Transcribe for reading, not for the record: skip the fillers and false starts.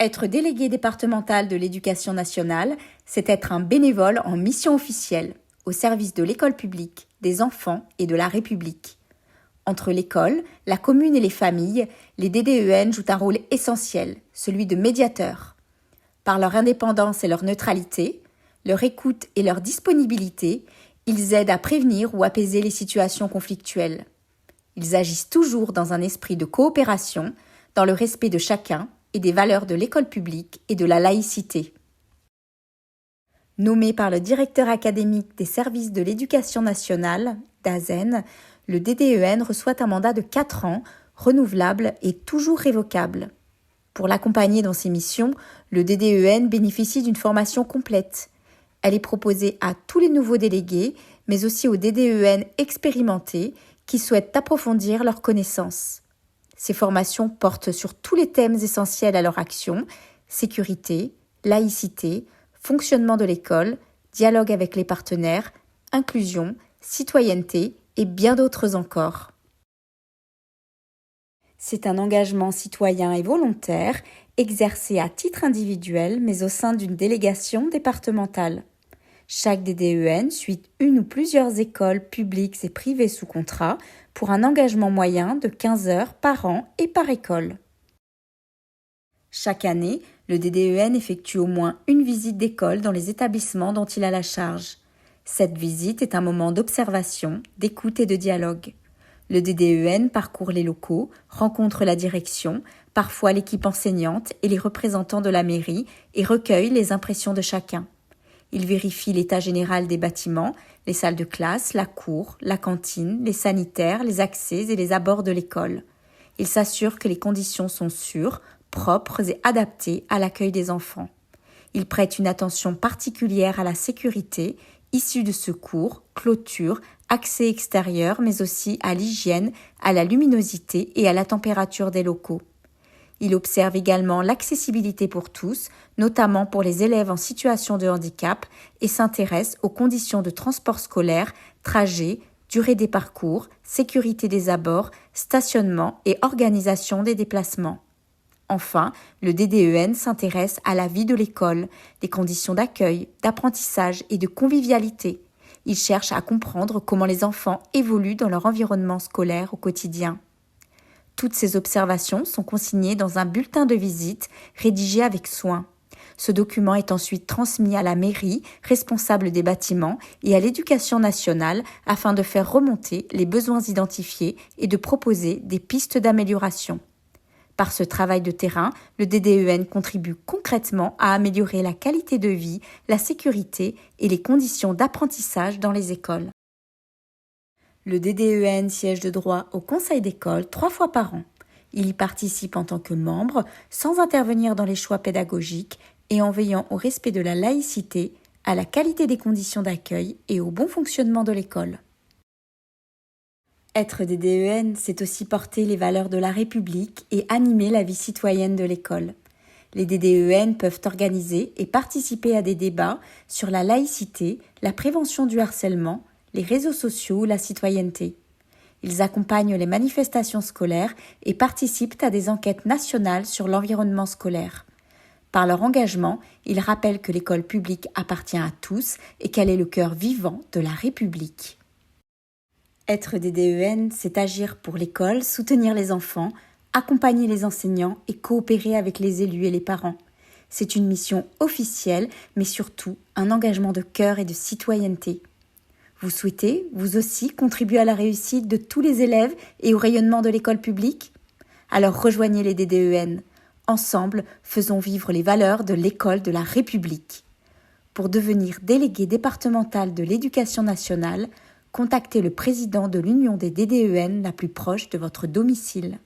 Être délégué départemental de l'éducation nationale, c'est être un bénévole en mission officielle, au service de l'école publique, des enfants et de la République. Entre l'école, la commune et les familles, les DDEN jouent un rôle essentiel, celui de médiateur. Par leur indépendance et leur neutralité, leur écoute et leur disponibilité, ils aident à prévenir ou apaiser les situations conflictuelles. Ils agissent toujours dans un esprit de coopération, dans le respect de chacun et des valeurs de l'école publique et de la laïcité. Nommé par le directeur académique des services de l'éducation nationale, DAZEN, le DDEN reçoit un mandat de 4 ans, renouvelable et toujours révocable. Pour l'accompagner dans ses missions, le DDEN bénéficie d'une formation complète. Elle est proposée à tous les nouveaux délégués, mais aussi aux DDEN expérimentés qui souhaitent approfondir leurs connaissances. Ces formations portent sur tous les thèmes essentiels à leur action: sécurité, laïcité, fonctionnement de l'école, dialogue avec les partenaires, inclusion, citoyenneté et bien d'autres encore. C'est un engagement citoyen et volontaire, exercé à titre individuel mais au sein d'une délégation départementale. Chaque DDEN suit une ou plusieurs écoles publiques et privées sous contrat pour un engagement moyen de 15 heures par an et par école. Chaque année, le DDEN effectue au moins une visite d'école dans les établissements dont il a la charge. Cette visite est un moment d'observation, d'écoute et de dialogue. Le DDEN parcourt les locaux, rencontre la direction, parfois l'équipe enseignante et les représentants de la mairie et recueille les impressions de chacun. Il vérifie l'état général des bâtiments, les salles de classe, la cour, la cantine, les sanitaires, les accès et les abords de l'école. Il s'assure que les conditions sont sûres, propres et adaptées à l'accueil des enfants. Il prête une attention particulière à la sécurité, issue de secours, clôture, accès extérieur, mais aussi à l'hygiène, à la luminosité et à la température des locaux. Il observe également l'accessibilité pour tous, notamment pour les élèves en situation de handicap, et s'intéresse aux conditions de transport scolaire, trajet, durée des parcours, sécurité des abords, stationnement et organisation des déplacements. Enfin, le DDEN s'intéresse à la vie de l'école, des conditions d'accueil, d'apprentissage et de convivialité. Il cherche à comprendre comment les enfants évoluent dans leur environnement scolaire au quotidien. Toutes ces observations sont consignées dans un bulletin de visite rédigé avec soin. Ce document est ensuite transmis à la mairie, responsable des bâtiments, et à l'Éducation nationale afin de faire remonter les besoins identifiés et de proposer des pistes d'amélioration. Par ce travail de terrain, le DDEN contribue concrètement à améliorer la qualité de vie, la sécurité et les conditions d'apprentissage dans les écoles. Le DDEN siège de droit au conseil d'école 3 fois par an. Il y participe en tant que membre, sans intervenir dans les choix pédagogiques et en veillant au respect de la laïcité, à la qualité des conditions d'accueil et au bon fonctionnement de l'école. Être DDEN, c'est aussi porter les valeurs de la République et animer la vie citoyenne de l'école. Les DDEN peuvent organiser et participer à des débats sur la laïcité, la prévention du harcèlement, les réseaux sociaux ou la citoyenneté. Ils accompagnent les manifestations scolaires et participent à des enquêtes nationales sur l'environnement scolaire. Par leur engagement, ils rappellent que l'école publique appartient à tous et qu'elle est le cœur vivant de la République. Être DDEN, c'est agir pour l'école, soutenir les enfants, accompagner les enseignants et coopérer avec les élus et les parents. C'est une mission officielle, mais surtout un engagement de cœur et de citoyenneté. Vous souhaitez, vous aussi, contribuer à la réussite de tous les élèves et au rayonnement de l'école publique ? Alors rejoignez les DDEN. Ensemble, faisons vivre les valeurs de l'école de la République. Pour devenir délégué départemental de l'éducation nationale, contactez le président de l'Union des DDEN la plus proche de votre domicile.